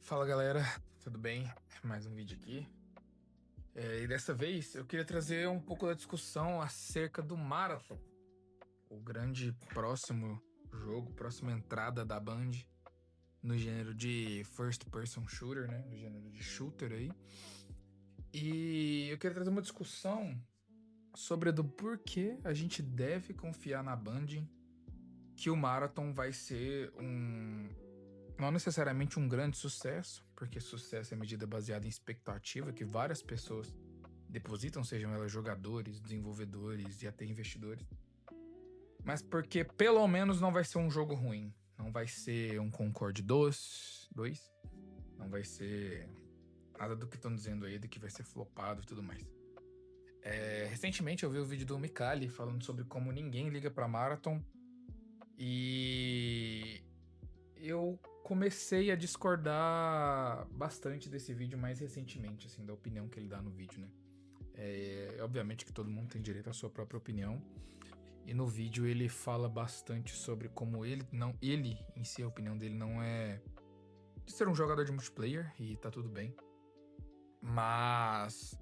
Fala galera, tudo bem? Mais um vídeo aqui. E dessa vez eu queria trazer um pouco da discussão acerca do Marathon, o grande próximo jogo, próxima entrada da Band no gênero de first person shooter, né? No gênero de shooter aí. E eu queria trazer uma discussão sobre do porquê a gente deve confiar na Band que o Marathon vai ser não necessariamente um grande sucesso, porque sucesso é medida baseada em expectativa que várias pessoas depositam, sejam elas jogadores, desenvolvedores e até investidores. Mas porque pelo menos não vai ser um jogo ruim. Não vai ser um Concorde 2, não vai ser nada do que estão dizendo aí, de que vai ser flopado e tudo mais. Recentemente eu vi o vídeo do Micali falando sobre como ninguém liga pra Marathon e eu comecei a discordar bastante desse vídeo mais recentemente, assim, da opinião que ele dá no vídeo, né? Obviamente que todo mundo tem direito à sua própria opinião. E no vídeo ele fala bastante sobre como ele em si, a opinião dele não é de ser um jogador de multiplayer, e tá tudo bem. Mas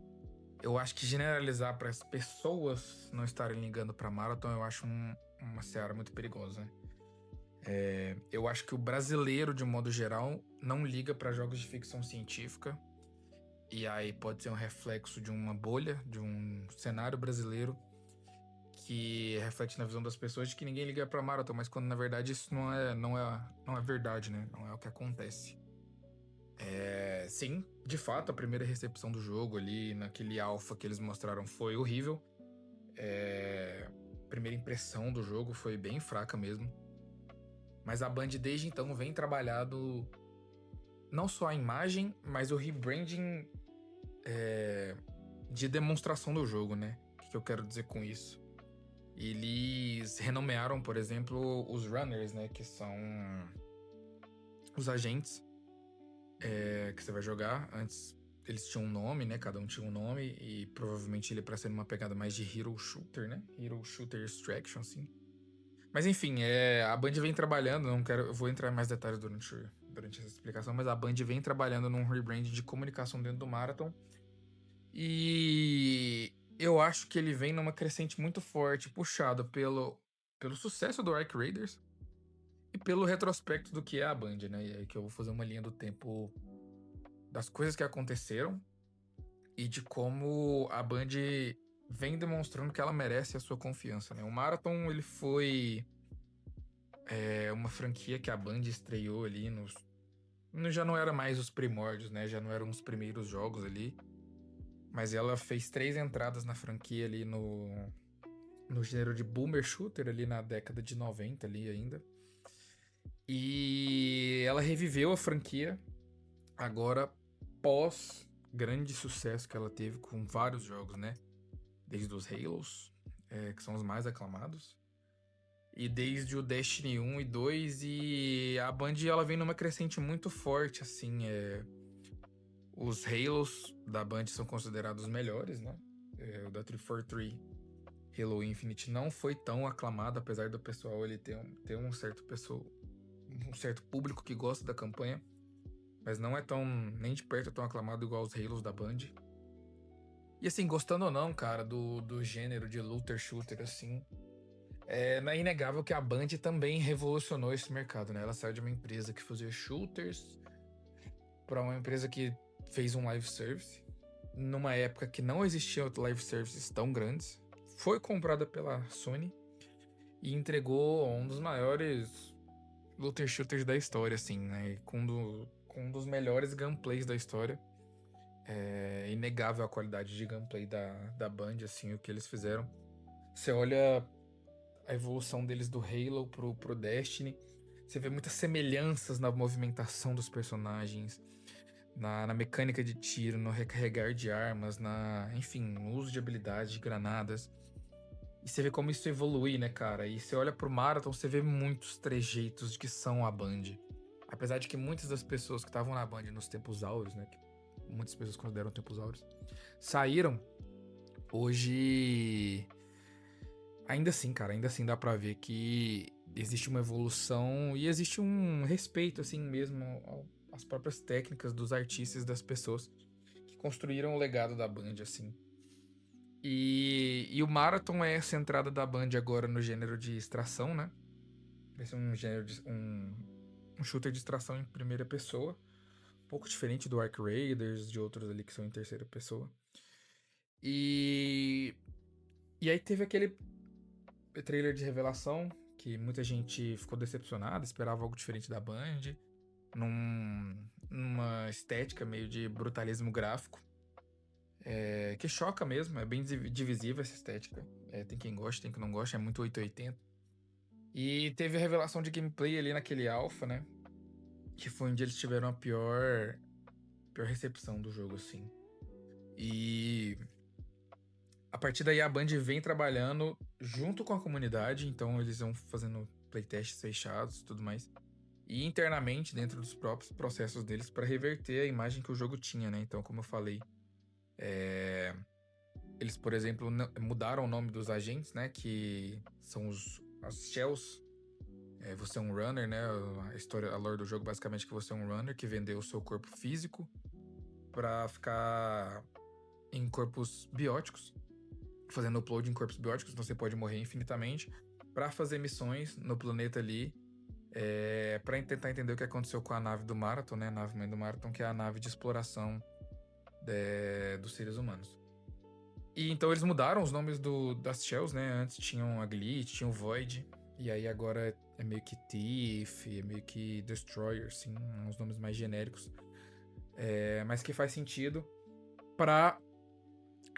eu acho que generalizar para as pessoas não estarem ligando pra Marathon, eu acho uma seara muito perigosa, né? Eu acho que o brasileiro, de modo geral, não liga para jogos de ficção científica. E aí pode ser um reflexo de uma bolha, de um cenário brasileiro que reflete na visão das pessoas de que ninguém liga pra Marathon, mas quando na verdade isso não é verdade, né? Não é o que acontece. Sim, de fato, a primeira recepção do jogo ali, naquele alpha que eles mostraram, foi horrível. A primeira impressão do jogo foi bem fraca mesmo. Mas a Band desde então vem trabalhando não só a imagem, mas o rebranding de demonstração do jogo, né? O que eu quero dizer com isso? Eles renomearam, por exemplo, os runners, né? Que são os agentes que você vai jogar. Antes eles tinham um nome, né? Cada um tinha um nome. E provavelmente ele é pra ser uma pegada mais de hero shooter, né? Hero shooter extraction, assim. Mas enfim, a Band vem trabalhando, eu vou entrar em mais detalhes durante essa explicação, mas a Band vem trabalhando num rebrand de comunicação dentro do Marathon. E eu acho que ele vem numa crescente muito forte, puxado pelo sucesso do Ark Raiders e pelo retrospecto do que é a Band, né? E aí que eu vou fazer uma linha do tempo das coisas que aconteceram e de como a Band vem demonstrando que ela merece a sua confiança, né? O Marathon, ele foi uma franquia que a Band estreou ali já não era mais os primórdios, né? Já não eram os primeiros jogos ali. Mas ela fez 3 entradas na franquia ali no gênero de boomer shooter ali na década de 90 ali ainda. E ela reviveu a franquia agora pós grande sucesso que ela teve com vários jogos, né? Desde os Halos, que são os mais aclamados, e desde o Destiny 1 e 2, e a Band ela vem numa crescente muito forte, assim, os Halos da Band são considerados os melhores, né? O da 343 Halo Infinite não foi tão aclamado, apesar do pessoal ele ter um certo público que gosta da campanha, mas não é tão nem de perto tão aclamado igual os Halos da Band. E assim, gostando ou não, cara, do gênero de looter shooter, assim, é inegável que a Band também revolucionou esse mercado, né? Ela saiu de uma empresa que fazia shooters para uma empresa que fez um live service numa época que não existiam live services tão grandes. Foi comprada pela Sony e entregou um dos maiores looter shooters da história, assim, né? Com um dos melhores gameplays da história. É inegável a qualidade de gameplay da Band, assim, o que eles fizeram. Você olha a evolução deles do Halo pro Destiny, você vê muitas semelhanças na movimentação dos personagens, na mecânica de tiro, no recarregar de armas, enfim, no uso de habilidades, de granadas. E você vê como isso evolui, né, cara? E você olha pro Marathon, você vê muitos trejeitos de que são a Band. Apesar de que muitas das pessoas que estavam na Band nos tempos áureos, né, que muitas pessoas consideram tempos áureos, saíram, hoje ainda assim, cara, ainda assim dá pra ver que existe uma evolução e existe um respeito, assim mesmo, as próprias técnicas dos artistas, das pessoas que construíram o legado da Band, assim. E o Marathon é essa entrada da Band agora no gênero de extração, né? Vai ser um gênero de um shooter de extração em primeira pessoa, um pouco diferente do Ark Raiders, de outros ali que são em terceira pessoa. E aí teve aquele trailer de revelação que muita gente ficou decepcionada, esperava algo diferente da Band, numa estética meio de brutalismo gráfico, que choca mesmo, é bem divisível essa estética. Tem quem gosta, tem quem não gosta, é muito 880. E teve a revelação de gameplay ali naquele alpha, né? Que foi onde eles tiveram a pior recepção do jogo, assim. E a partir daí a Band vem trabalhando junto com a comunidade, então eles vão fazendo playtests fechados e tudo mais. E internamente, dentro dos próprios processos deles, para reverter a imagem que o jogo tinha, né? Então, como eu falei, eles, por exemplo, mudaram o nome dos agentes, né? Que são as shells. Você é um runner, né? A lore do jogo basicamente é que você é um runner que vendeu o seu corpo físico para ficar em corpos bióticos, fazendo upload em corpos bióticos, então você pode morrer infinitamente para fazer missões no planeta ali, para tentar entender o que aconteceu com a nave do Marathon, né? A nave mãe do Marathon, que é a nave de exploração dos seres humanos. E então eles mudaram os nomes das shells, né? Antes tinham a Glitch, tinha o Void, e aí agora é meio que Thief, é meio que Destroyer, assim, uns nomes mais genéricos, mas que faz sentido para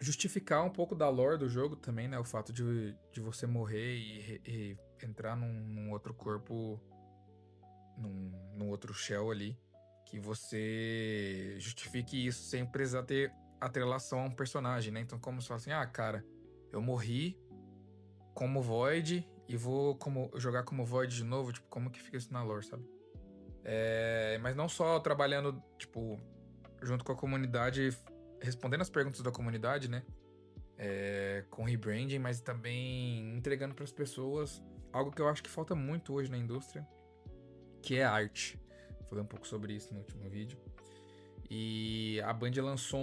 justificar um pouco da lore do jogo também, né? O fato de você morrer e entrar num outro corpo, num outro shell ali, que você justifique isso sem precisar ter atrelação a um personagem, né? Então, como se fala assim, cara, eu morri como Void e vou jogar como Void de novo, tipo, como que fica isso na lore, sabe? Mas não só trabalhando, tipo, junto com a comunidade, respondendo as perguntas da comunidade, né? Com rebranding, mas também entregando para as pessoas algo que eu acho que falta muito hoje na indústria, que é arte. Falei um pouco sobre isso no último vídeo. E a Band lançou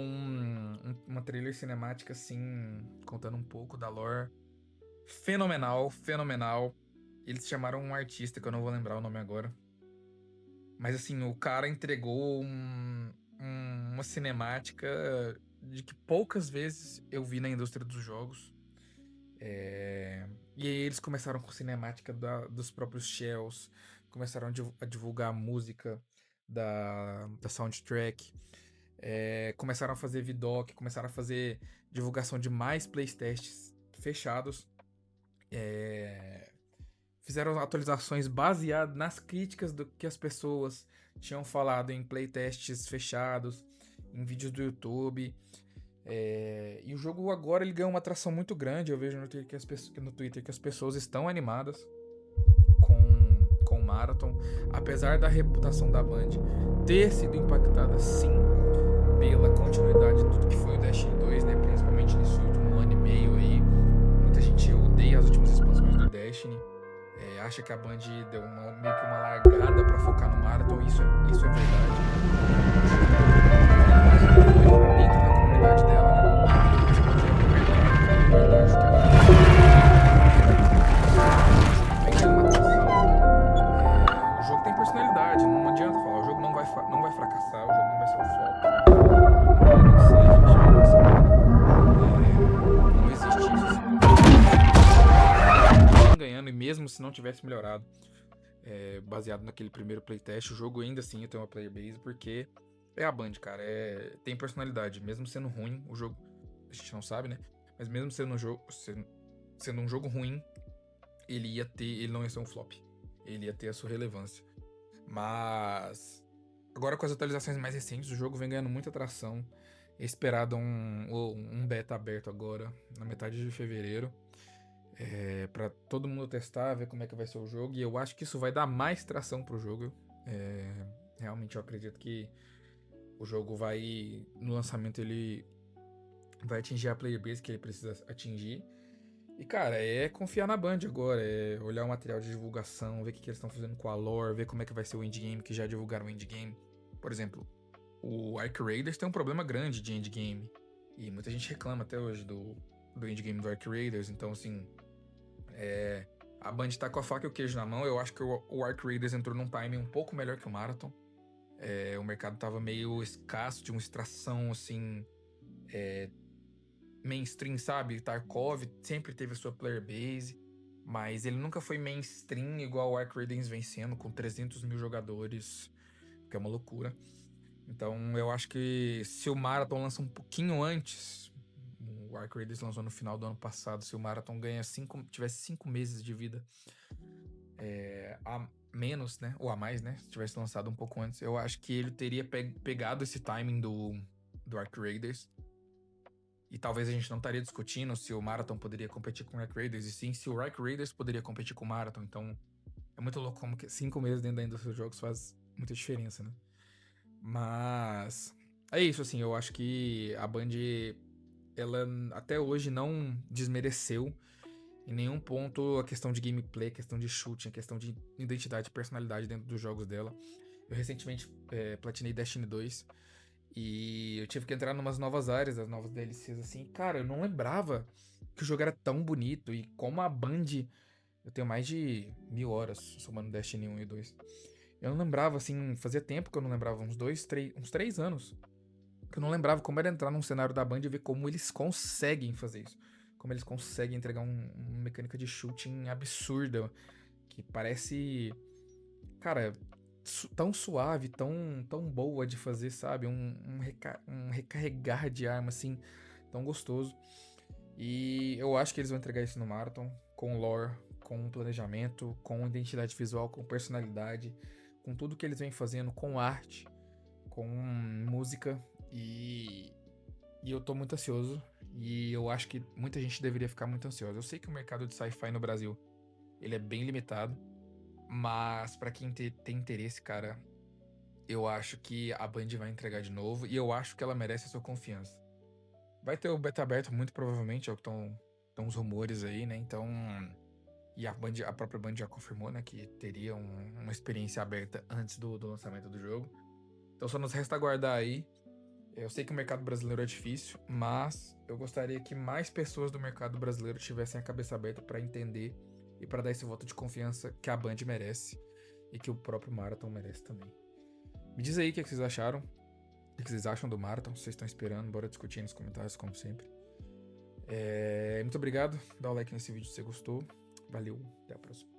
uma trailer cinemática, assim, contando um pouco da lore. Fenomenal. Eles chamaram um artista, que eu não vou lembrar o nome agora. Mas, assim, o cara entregou uma cinemática de que poucas vezes eu vi na indústria dos jogos. E aí eles começaram com cinemática dos próprios shells, começaram a divulgar a música da soundtrack, começaram a fazer vidoc, começaram a fazer divulgação de mais playtests fechados, fizeram atualizações baseadas nas críticas do que as pessoas tinham falado em playtests fechados, em vídeos do YouTube. E o jogo agora ele ganhou uma atração muito grande. Eu vejo no Twitter que as pessoas estão animadas com o Marathon, apesar da reputação da Band ter sido impactada sim pela continuidade de tudo que foi o Destiny 2, né? Principalmente nesse último ano e meio aí. Muita gente odeia as últimas expansões do Destiny, acha que a Band deu meio que uma largada pra focar no Marathon. Isso é verdade. Dentro da comunidade dela, né? Expandir o mercado, que é verdade, que uma atração. O jogo tem personalidade, não adianta falar, o jogo não vai fracassar, o jogo não vai ser um flop. Não vai ser fechado essa não existe isso. Ganhando, e mesmo se não tivesse melhorado, baseado naquele primeiro playtest, o jogo ainda assim tem uma player base, porque é a Band, cara, tem personalidade, mesmo sendo ruim, o jogo, a gente não sabe, né, mas mesmo sendo um jogo ruim, ele não ia ser um flop, ele ia ter a sua relevância. Mas agora com as atualizações mais recentes, o jogo vem ganhando muita atração. É esperado um beta aberto agora, na metade de fevereiro, para todo mundo testar, ver como é que vai ser o jogo. E eu acho que isso vai dar mais tração pro jogo. Realmente eu acredito que o jogo vai, no lançamento, ele vai atingir a player base que ele precisa atingir. E, cara, confiar na Band agora, olhar o material de divulgação, ver o que eles estão fazendo com a lore, ver como é que vai ser o endgame, que já divulgaram o endgame. Por exemplo, o Arc Raiders tem um problema grande de endgame. E muita gente reclama até hoje do endgame do Arc Raiders. Então, assim, a Band tá com a faca e o queijo na mão. Eu acho que o Arc Raiders entrou num timing um pouco melhor que o Marathon. O mercado tava meio escasso de uma extração, assim, mainstream, sabe? Tarkov sempre teve a sua player base, mas ele nunca foi mainstream igual o Arc Raiders vem sendo, com 300 mil jogadores, que é uma loucura. Então eu acho que se o Marathon lança um pouquinho antes, o Arc Raiders lançou no final do ano passado, se o Marathon tivesse 5 meses de vida a menos, né? Ou a mais, né? Se tivesse lançado um pouco antes, eu acho que ele teria pegado esse timing do Arc Raiders. E talvez a gente não estaria discutindo se o Marathon poderia competir com o Arc Raiders, e sim se o Arc Raiders poderia competir com o Marathon. Então é muito louco como que 5 meses dentro da indústria dos jogos faz muita diferença, né? Mas é isso, assim, eu acho que a Band, ela até hoje não desmereceu em nenhum ponto a questão de gameplay, a questão de shooting, a questão de identidade e personalidade dentro dos jogos dela. Eu recentemente platinei Destiny 2 e eu tive que entrar em umas novas áreas, as novas DLCs, assim. Cara, eu não lembrava que o jogo era tão bonito e como a Band... Eu tenho mais de 1000 horas somando Destiny 1 e 2. Eu não lembrava, assim, fazia tempo que eu não lembrava, uns 3 anos, que eu não lembrava como era entrar num cenário da Band e ver como eles conseguem fazer isso. Como eles conseguem entregar uma mecânica de shooting absurda, que parece, cara, tão suave, tão boa de fazer, sabe? Um recarregar de arma, assim, tão gostoso. E eu acho que eles vão entregar isso no Marathon, com lore, com planejamento, com identidade visual, com personalidade, com tudo que eles vêm fazendo, com arte, com música. E eu tô muito ansioso. E eu acho que muita gente deveria ficar muito ansiosa. Eu sei que o mercado de sci-fi no Brasil, ele é bem limitado. Mas pra quem tem interesse, cara, eu acho que a Band vai entregar de novo. E eu acho que ela merece a sua confiança. Vai ter o beta aberto, muito provavelmente, é o que estão os rumores aí, né? Então... E a própria Band já confirmou, né, que teria uma experiência aberta antes do lançamento do jogo. Então só nos resta aguardar aí. Eu sei que o mercado brasileiro é difícil, mas eu gostaria que mais pessoas do mercado brasileiro tivessem a cabeça aberta para entender e para dar esse voto de confiança que a Band merece e que o próprio Marathon merece também. Me diz aí o que vocês acharam, o que vocês acham do Marathon, se vocês estão esperando, bora discutir nos comentários, como sempre. Muito obrigado, dá o like nesse vídeo se você gostou. Valeu, até a próxima.